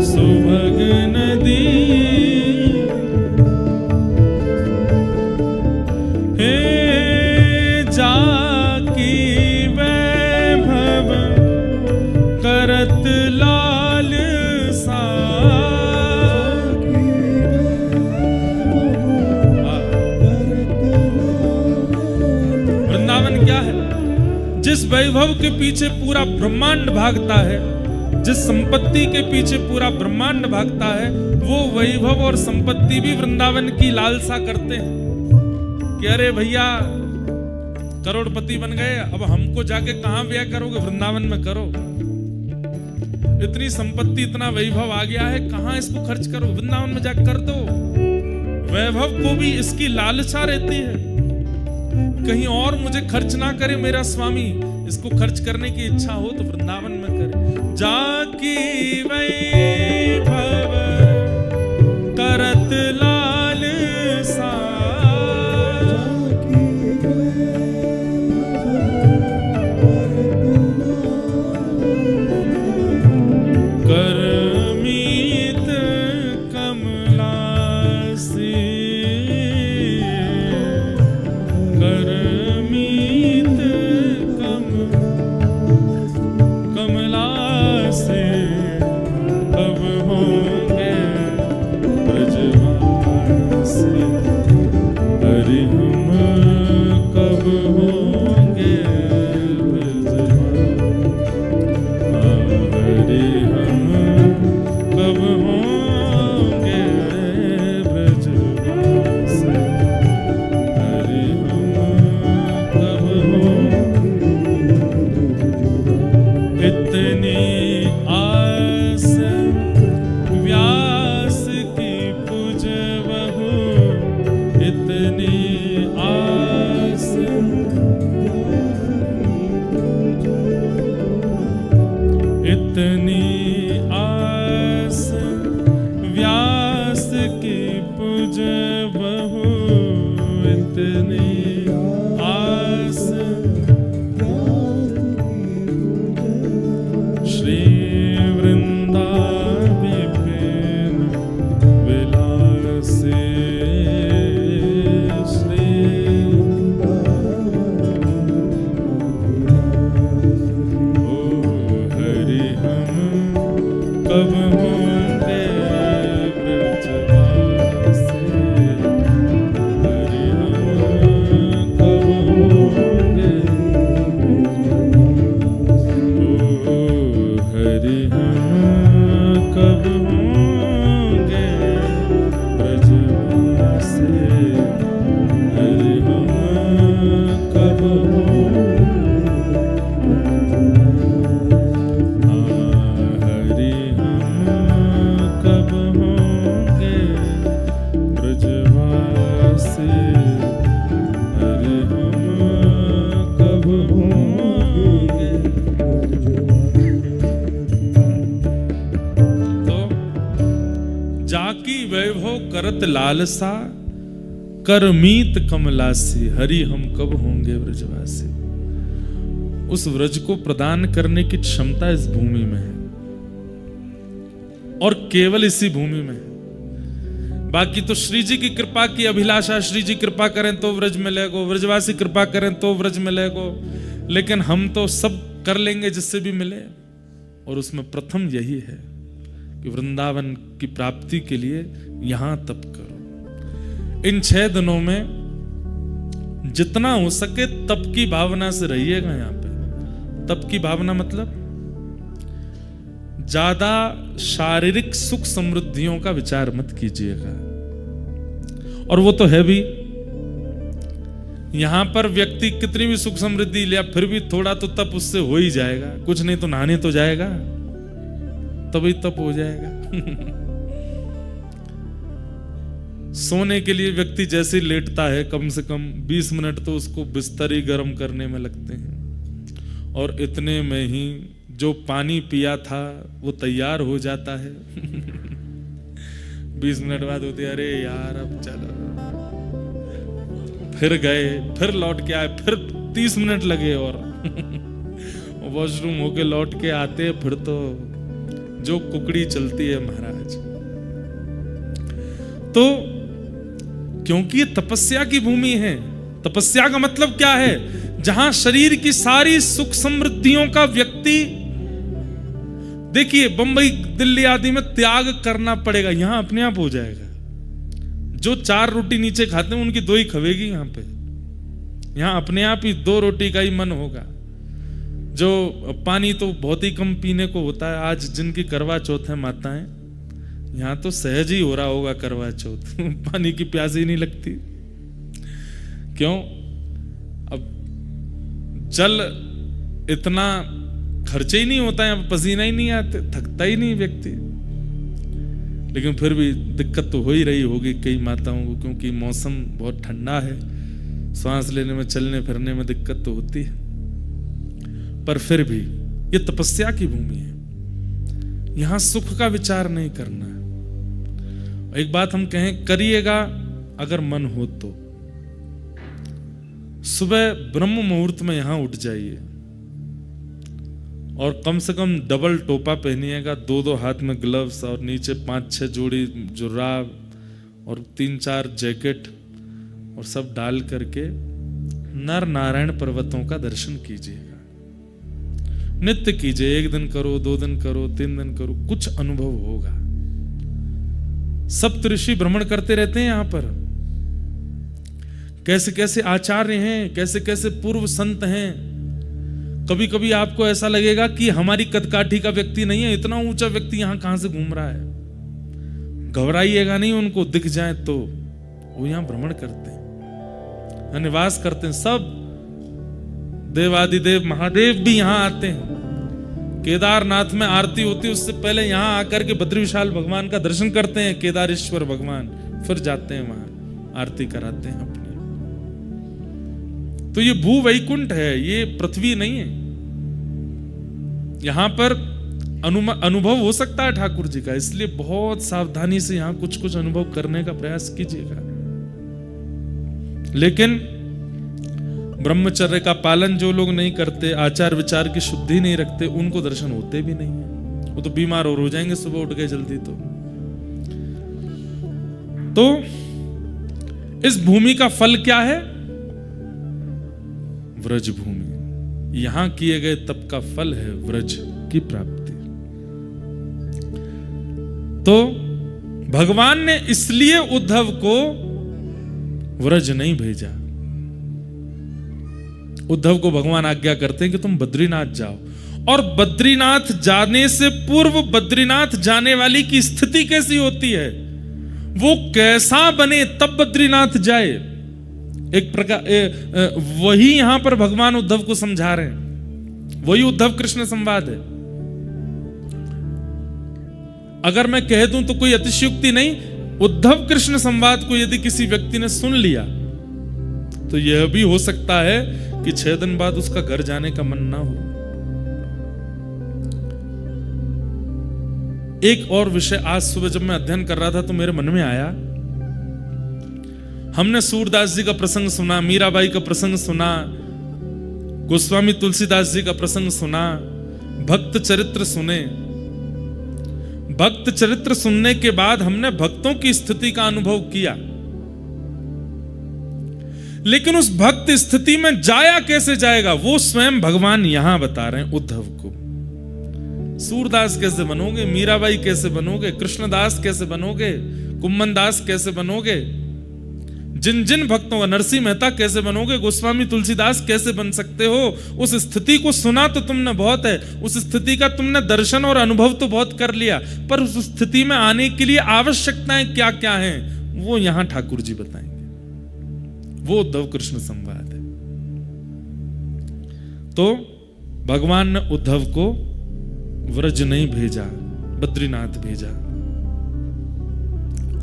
सुभग नदी हे जाकी वैभव करत लाल सा। वृंदावन क्या है? जिस वैभव के पीछे पूरा ब्रह्मांड भागता है, जिस संपत्ति के पीछे पूरा ब्रह्मांड भागता है, वो वैभव और संपत्ति भी वृंदावन की लालसा करते हैं कि अरे भैया करोड़पति बन गए, अब हमको जाके कहां ब्याह करोगे? वृंदावन में करो। इतनी संपत्ति, इतना वैभव आ गया है, कहां इसको खर्च करो? वृंदावन में जाकर कर दो। वैभव को भी इसकी लालसा रहती है, कहीं और मुझे खर्च ना करे मेरा स्वामी, इसको खर्च करने की इच्छा हो तो वृंदावन में करे। जाकी वैभव करत लाल सा, करमीत कमला सी, करमीत कमला से कब होंगे ब्रजवासी, अरे हम कब होंगे अरे हम कब होंगे ब्रजवासी, अरे हम कब होंगे। इतनी आस व्यास की पूजबहु, इतनी आस इतनी आस व्यास की पूजबहु, इतनी आस श्री वृंदा विपिन विलासे, श्री ओ हरि हम कब होंगे ब्रजवासी, हरि हम कब होंगे, ओ हरि हम कब होंगे ब्रजवासी, हरि हम कब हरि हम कब होंगे ब्रजवासी, हरि हम कब होंगे। तो जाकी वैभव करत लालसा, करमीत कमलासी, हरि हम कब होंगे ब्रजवासी। उस व्रज को प्रदान करने की क्षमता इस भूमि में है और केवल इसी भूमि में है। बाकी तो श्री जी की कृपा की अभिलाषा, श्री जी कृपा करें तो व्रज मिलेगो, व्रजवासी कृपा करें तो व्रज मिलेगो, लेकिन हम तो सब कर लेंगे जिससे भी मिले। और उसमें प्रथम यही है कि वृंदावन की प्राप्ति के लिए यहां तप करो। इन 6 दिनों में जितना हो सके तप की भावना से रहिएगा। यहां पे तप की भावना मतलब ज्यादा शारीरिक सुख समृद्धियों का विचार मत कीजिएगा, और वो तो है भी। यहां पर व्यक्ति कितनी भी सुख समृद्धि लिया फिर भी थोड़ा तो तप उससे हो ही जाएगा, कुछ नहीं तो नहाने तो जाएगा, तभी तप हो जाएगा। सोने के लिए व्यक्ति जैसे लेटता है कम से कम 20 मिनट तो उसको बिस्तर ही गर्म करने में लगते हैं, और इतने में ही जो पानी पिया था वो तैयार हो जाता है। 20 मिनट बाद होते अरे यार अब चलो, फिर गए, फिर लौट के आए, फिर 30 मिनट लगे और वॉशरूम होके लौट के आते फिर तो जो कुकड़ी चलती है महाराज। तो क्योंकि ये तपस्या की भूमि है। तपस्या का मतलब क्या है? जहां शरीर की सारी सुख समृद्धियों का व्यक्ति, देखिए बंबई दिल्ली आदि में त्याग करना पड़ेगा, यहां अपने आप हो जाएगा। जो 4 रोटी नीचे खाते हैं उनकी 2 ही खवेगी यहां पे, यहां अपने आप ही 2 रोटी का ही मन होगा। जो पानी तो बहुत ही कम पीने को होता है, आज जिनकी करवा चौथ है माताएं, यहां तो सहज ही हो रहा होगा करवा चौथ पानी की प्यास ही नहीं लगती। क्यों? अब जल इतना खर्चे ही नहीं होता है, पसीना ही नहीं आते, थकता ही नहीं व्यक्ति। लेकिन फिर भी दिक्कत तो हो ही रही होगी कई माताओं को, क्योंकि मौसम बहुत ठंडा है, सांस लेने में चलने फिरने में दिक्कत तो होती है। पर फिर भी ये तपस्या की भूमि है, यहां सुख का विचार नहीं करना है। एक बात हम कहें, करिएगा अगर मन हो तो सुबह ब्रह्म मुहूर्त में यहां उठ जाइए और कम से कम डबल टोपा पहनिएगा, 2-2 हाथ में ग्लव्स और नीचे 5-6 जोड़ी जुराब और 3-4 जैकेट और सब डाल करके नर नारायण पर्वतों का दर्शन कीजिएगा। नित्य कीजिए, 1 दिन करो, 2 दिन करो, 3 दिन करो, कुछ अनुभव होगा। सप्त ऋषि भ्रमण करते रहते हैं यहां पर, कैसे कैसे आचार्य हैं, कैसे कैसे पूर्व संत हैं। कभी कभी आपको ऐसा लगेगा कि हमारी कदकाठी का व्यक्ति नहीं है, इतना ऊंचा व्यक्ति यहां कहां से घूम रहा है। घबराइएगा नहीं, उनको दिख जाए तो वो यहां भ्रमण करते हैं, निवास करते हैं। सब देवादिदेव महादेव भी यहां आते हैं। केदारनाथ में आरती होती है, उससे पहले यहां आकर के बद्री विशाल भगवान का दर्शन करते हैं, केदारेश्वर भगवान, फिर जाते हैं वहां आरती कराते हैं अपनी। तो ये भू वैकुंठ है, ये पृथ्वी नहीं है। यहां पर अनुभव हो सकता है ठाकुर जी का, इसलिए बहुत सावधानी से यहां कुछ कुछ अनुभव करने का प्रयास कीजिएगा। लेकिन ब्रह्मचर्य का पालन जो लोग नहीं करते, आचार विचार की शुद्धि नहीं रखते, उनको दर्शन होते भी नहीं है। वो तो बीमार और हो जाएंगे सुबह उठ गए जल्दी। तो इस भूमि का फल क्या है? व्रज भूमि। यहां किए गए तप का फल है व्रज की प्राप्ति। तो भगवान ने इसलिए उद्धव को व्रज नहीं भेजा। उद्धव को भगवान आज्ञा करते हैं कि तुम बद्रीनाथ जाओ, और बद्रीनाथ जाने से पूर्व बद्रीनाथ जाने वाली की स्थिति कैसी होती है, वो कैसा बने तब बद्रीनाथ जाए। एक प्रकार वही यहां पर भगवान उद्धव को समझा रहे हैं, वही उद्धव कृष्ण संवाद है। अगर मैं कह दूं तो कोई अतिशयोक्ति नहीं, उद्धव कृष्ण संवाद को यदि किसी व्यक्ति ने सुन लिया तो यह भी हो सकता है कि 6 दिन बाद उसका घर जाने का मन ना हो। एक और विषय आज सुबह जब मैं अध्ययन कर रहा था तो मेरे मन में आया। हमने सूरदास जी का प्रसंग सुना, मीराबाई का प्रसंग सुना, गोस्वामी तुलसीदास जी का प्रसंग सुना, भक्त चरित्र सुने। भक्त चरित्र सुनने के बाद हमने भक्तों की स्थिति का अनुभव किया, लेकिन उस भक्त स्थिति में जाया कैसे जाएगा वो स्वयं भगवान यहां बता रहे हैं उद्धव को। सूरदास कैसे बनोगे, मीराबाई कैसे बनोगे, कृष्णदास कैसे बनोगे, कुम्मनदास कैसे बनोगे, जिन जिन भक्तों का, नरसिंह मेहता कैसे बनोगे, गोस्वामी तुलसीदास कैसे बन सकते हो। उस स्थिति को सुना तो तुमने बहुत है, उस स्थिति का तुमने दर्शन और अनुभव तो बहुत कर लिया, पर उस स्थिति में आने के लिए आवश्यकताएं क्या क्या हैं वो यहां ठाकुर जी बताएंगे। वो उद्धव कृष्ण संवाद है। तो भगवान ने उद्धव को व्रज नहीं भेजा, बद्रीनाथ भेजा।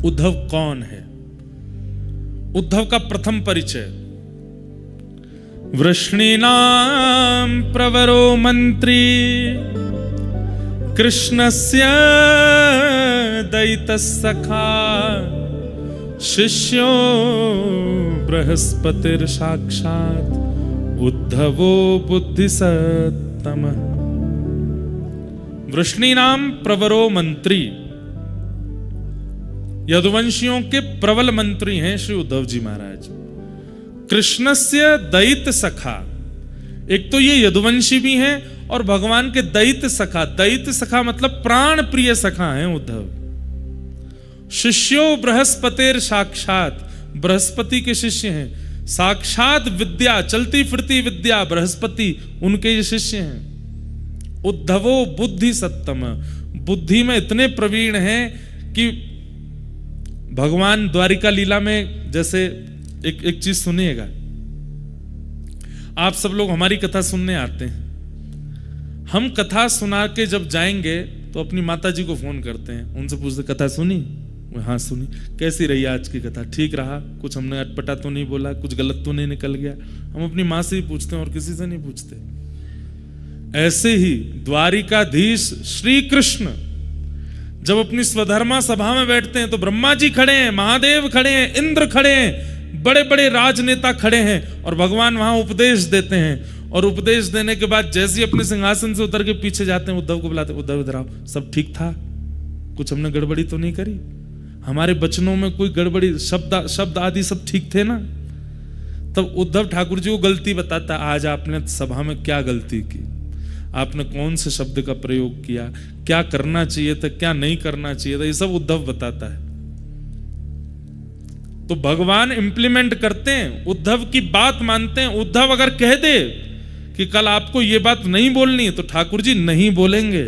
उद्धव कौन है? उद्धव का प्रथम परिचय, वृष्णीनां प्रवरो मंत्री कृष्णस्य दयितस्सखा शिष्यो बृहस्पतिर साक्षात् उद्धवो बुद्धिसत्तमः। वृष्णीनाम प्रवरो मंत्री, यदुवंशियों के प्रबल मंत्री हैं श्री उद्धव जी महाराज। कृष्णस्य दैत्य सखा, एक तो ये यदुवंशी भी हैं और भगवान के दैत्य सखा। दैत्य सखा मतलब प्राण प्रिय सखा हैं उद्धव। शिष्यो बृहस्पतिर साक्षात, बृहस्पति के शिष्य हैं। साक्षात विद्या, चलती फिरती विद्या, बृहस्पति उनके ये शिष्य हैं। उद्धवो बुद्धि सत्तम, बुद्धि में इतने प्रवीण हैं कि भगवान द्वारिका लीला में जैसे एक चीज सुनिएगा। आप सब लोग हमारी कथा सुनने आते हैं, हम कथा सुना के जब जाएंगे तो अपनी माता जी को फोन करते हैं, उनसे पूछते कथा सुनी? हाँ सुनी। कैसी रही आज की कथा? ठीक रहा? कुछ हमने अटपटा तो नहीं बोला? कुछ गलत तो नहीं निकल गया? हम अपनी माँ से ही पूछते हैं और किसी से नहीं पूछते। ऐसे ही द्वारिकाधीश श्री कृष्ण जब अपनी स्वधर्मा सभा में बैठते हैं तो ब्रह्मा जी खड़े हैं, महादेव खड़े हैं, इंद्र खड़े हैं, बड़े बड़े राजनेता खड़े हैं और भगवान वहां उपदेश देते हैं। और उपदेश देने के बाद जैसे ही अपने सिंहासन से उतर के पीछे जाते हैं, उद्धव को बुलाते हैं, उद्धव इधर आओ, सब ठीक था? कुछ हमने गड़बड़ी तो नहीं करी? हमारे वचनों में कोई गड़बड़ी, शब्द आदि सब ठीक थे ना? तब उद्धव ठाकुर जी को गलती बताता, आज आपने सभा में क्या गलती की, आपने कौन से शब्द का प्रयोग किया, क्या करना चाहिए था, क्या नहीं करना चाहिए था, ये सब उद्धव बताता है। तो भगवान इंप्लीमेंट करते हैं, उद्धव की बात मानते हैं। उद्धव अगर कह दे कि कल आपको ये बात नहीं बोलनी है तो ठाकुर जी नहीं बोलेंगे,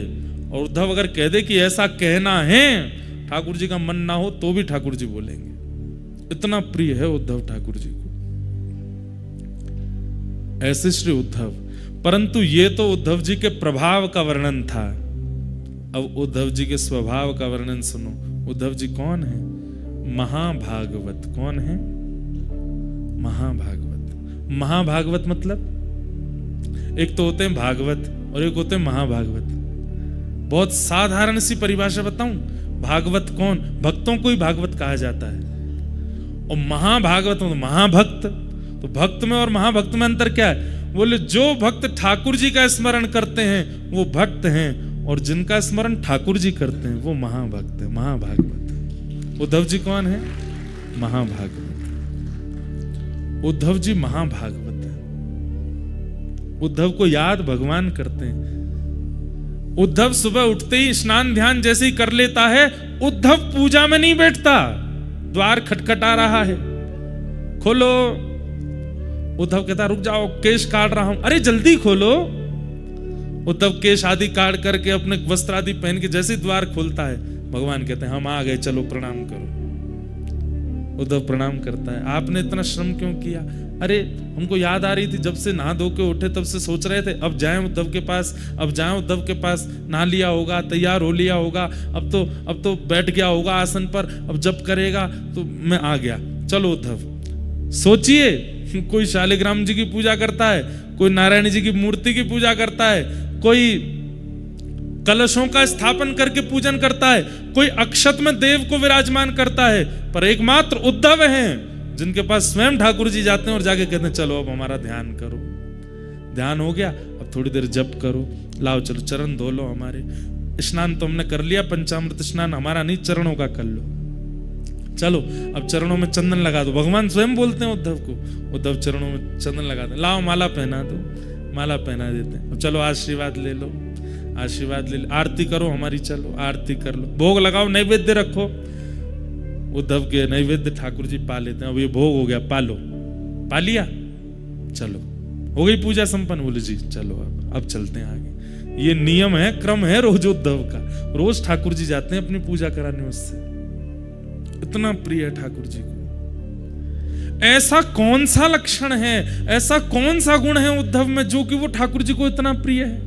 और उद्धव अगर कह दे कि ऐसा कहना है, ठाकुर जी का मन ना हो तो भी ठाकुर जी बोलेंगे। इतना प्रिय है उद्धव ठाकुर जी को। ऐसे श्री उद्धव। परंतु ये तो उद्धव जी के प्रभाव का वर्णन था। अब उद्धव जी के स्वभाव का वर्णन सुनो। उद्धव जी कौन है? महाभागवत। कौन है? महाभागवत। महाभागवत मतलब एक तो होते हैं भागवत और एक होते हैं महाभागवत। बहुत साधारण सी परिभाषा बताऊं, भागवत कौन? भक्तों को ही भागवत कहा जाता है। और महाभागवत तो महाभक्त। तो भक्त में और महाभक्त में अंतर क्या है? बोले जो भक्त ठाकुर जी का स्मरण करते हैं वो भक्त हैं, और जिनका स्मरण ठाकुर जी करते हैं वो महाभक्त है, महाभागवत। उद्धव जी कौन है? महाभागवत। उद्धव जी महाभागवत है। उद्धव को याद भगवान करते हैं। उद्धव सुबह उठते ही स्नान ध्यान जैसे ही कर लेता है, उद्धव पूजा में नहीं बैठता। द्वार खटखटा रहा है, खोलो। उद्धव कहता रुक जाओ, केश काट रहा हूं। अरे जल्दी खोलो। उद्धव केश आदि काट करके अपने वस्त्र आदि पहन के जैसे द्वार खोलता है, भगवान कहते हैं हम आ गए, चलो प्रणाम करो। उद्धव प्रणाम करता है। आपने इतना श्रम क्यों किया? अरे हमको याद आ रही थी, जब से नहा धो के उठे तब से सोच रहे थे अब जाएं उद्धव के पास, अब जाएं उद्धव के पास। नहा लिया होगा, तैयार हो लिया होगा, अब तो बैठ गया होगा आसन पर, अब जब करेगा तो मैं आ गया। चलो उद्धव। सोचिए, कोई शालिग्राम जी की पूजा करता है, कोई नारायण जी की मूर्ति की पूजा करता है, कोई कलशों का स्थापन करके पूजन करता है, कोई अक्षत में देव को विराजमान करता है, पर एकमात्र उद्धव हैं जिनके पास स्वयं ठाकुर जी जाते हैं और जाके कहते हैं चलो अब हमारा ध्यान करो। ध्यान हो गया, अब थोड़ी देर जप करो, लाओ चलो चरण धो लो हमारे। स्नान तो हमने कर लिया, पंचामृत स्नान हमारा नहीं, चरणों का कर लो। चलो अब चरणों में चंदन लगा दो। भगवान स्वयं बोलते हैं उद्धव को, उद्धव चरणों में चंदन लगा दो, लाओ माला पहना दो। माला पहना देते हैं। अब चलो आशीर्वाद ले लो, आशीर्वाद ले लो, आरती करो हमारी, चलो आरती कर लो, भोग लगाओ, नैवेद्य रखो। उद्धव के नैवेद्य ठाकुर जी पा लेते हैं। अब ये भोग हो गया, पालो। पा लिया, चलो हो गई पूजा संपन्न। बोले जी चलो अब चलते हैं आगे। ये नियम है, क्रम है रोज उद्धव का। रोज ठाकुर जी जाते हैं अपनी पूजा कराने उससे। इतना प्रिय है ठाकुर जी को। ऐसा कौन सा लक्षण है, ऐसा कौन सा गुण है उद्धव में जो कि वो ठाकुर जी को इतना प्रिय है?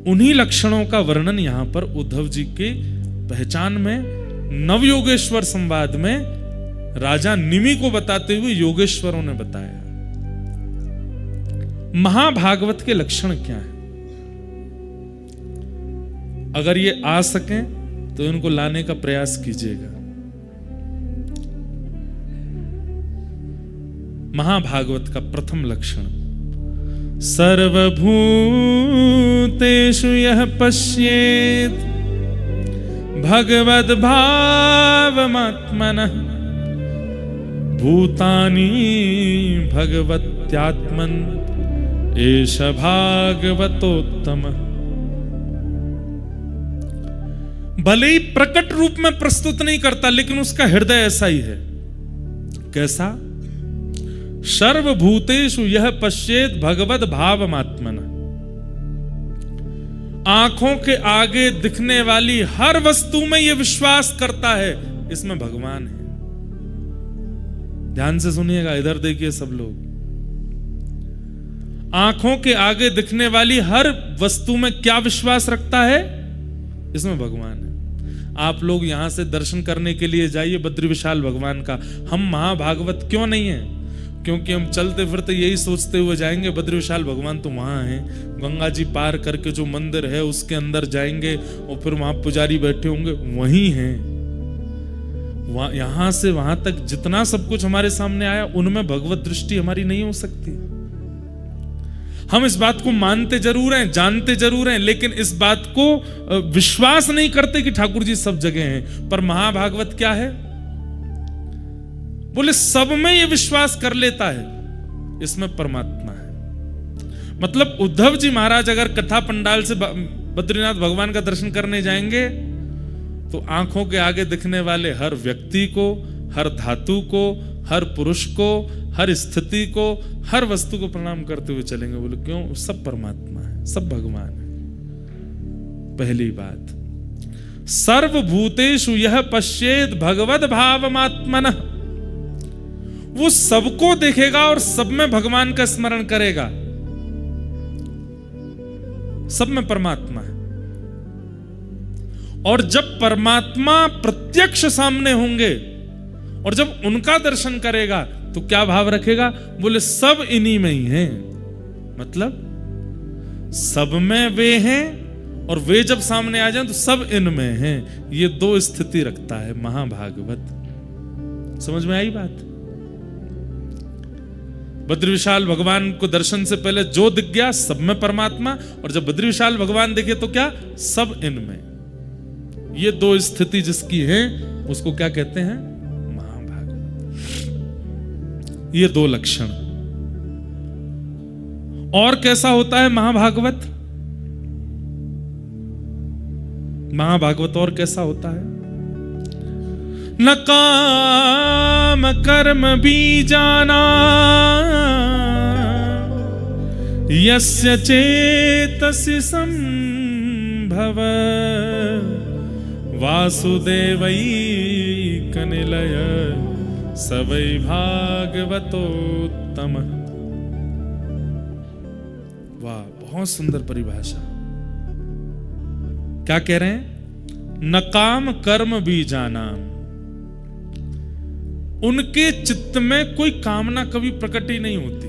उन्हीं लक्षणों का वर्णन यहां पर उद्धव जी के पहचान में नवयोगेश्वर संवाद में राजा निमि को बताते हुए योगेश्वरों ने बताया। महाभागवत के लक्षण क्या है? अगर ये आ सकें तो इनको लाने का प्रयास कीजिएगा। महाभागवत का प्रथम लक्षण, सर्वभूतेषु यः पश्येत् भगवद्भावमात्मनः भूतानि भगवत्यात्मन् एष भागवतोत्तमः। भले ही प्रकट रूप में प्रस्तुत नहीं करता, लेकिन उसका हृदय ऐसा ही है। कैसा? सर्वभूतेषु यह पश्येत भगवद भावमात्मना, आंखों के आगे दिखने वाली हर वस्तु में यह विश्वास करता है इसमें भगवान है। ध्यान से सुनिएगा, इधर देखिए सब लोग। आंखों के आगे दिखने वाली हर वस्तु में क्या विश्वास रखता है? इसमें भगवान है। आप लोग यहां से दर्शन करने के लिए जाइए बद्री विशाल भगवान का। हम महाभागवत क्यों नहीं है? क्योंकि हम चलते फिरते यही सोचते हुए जाएंगे बद्री विशाल भगवान तो वहां है, गंगा जी पार करके जो मंदिर है उसके अंदर जाएंगे और फिर वहां पुजारी बैठे होंगे, वहीं हैं। यहां से वहां तक जितना सब कुछ हमारे सामने आया, उनमें भगवत दृष्टि हमारी नहीं हो सकती। हम इस बात को मानते जरूर हैं, जानते जरूर हैं, लेकिन इस बात को विश्वास नहीं करते कि ठाकुर जी सब जगह हैं। पर महाभागवत क्या है? बोले सब में ये विश्वास कर लेता है इसमें परमात्मा है। मतलब उद्धव जी महाराज अगर कथा पंडाल से बद्रीनाथ भगवान का दर्शन करने जाएंगे तो आंखों के आगे दिखने वाले हर व्यक्ति को, हर धातु को, हर पुरुष को, हर स्थिति को, हर वस्तु को प्रणाम करते हुए चलेंगे। बोले क्यों? सब परमात्मा है, सब भगवान है। पहली बात, सर्वभूतेषु यह पश्येत भगवद भावमात्मनः, वो सबको देखेगा और सब में भगवान का स्मरण करेगा। सब में परमात्मा है। और जब परमात्मा प्रत्यक्ष सामने होंगे और जब उनका दर्शन करेगा तो क्या भाव रखेगा? बोले सब इन्हीं में ही हैं। मतलब सब में वे हैं और वे जब सामने आ जाएं तो सब इनमें हैं। ये दो स्थिति रखता है महाभागवत। समझ में आई बात? बद्री विशाल भगवान को दर्शन से पहले जो दिख गया सब में परमात्मा, और जब बद्री विशाल भगवान देखे तो क्या? सब इनमें। ये दो स्थिति जिसकी है उसको क्या कहते हैं? महाभागवत। ये दो लक्षण। और कैसा होता है महाभागवत? महाभागवत और कैसा होता है? न काम कर्म बीजाना यस्य चेतसि संभव वासुदेवैकनिलय स वै भागवतोत्तम। वाह, बहुत सुंदर परिभाषा। क्या कह रहे हैं? न काम कर्म बीजाना, उनके चित्त में कोई कामना कभी प्रकट ही नहीं होती।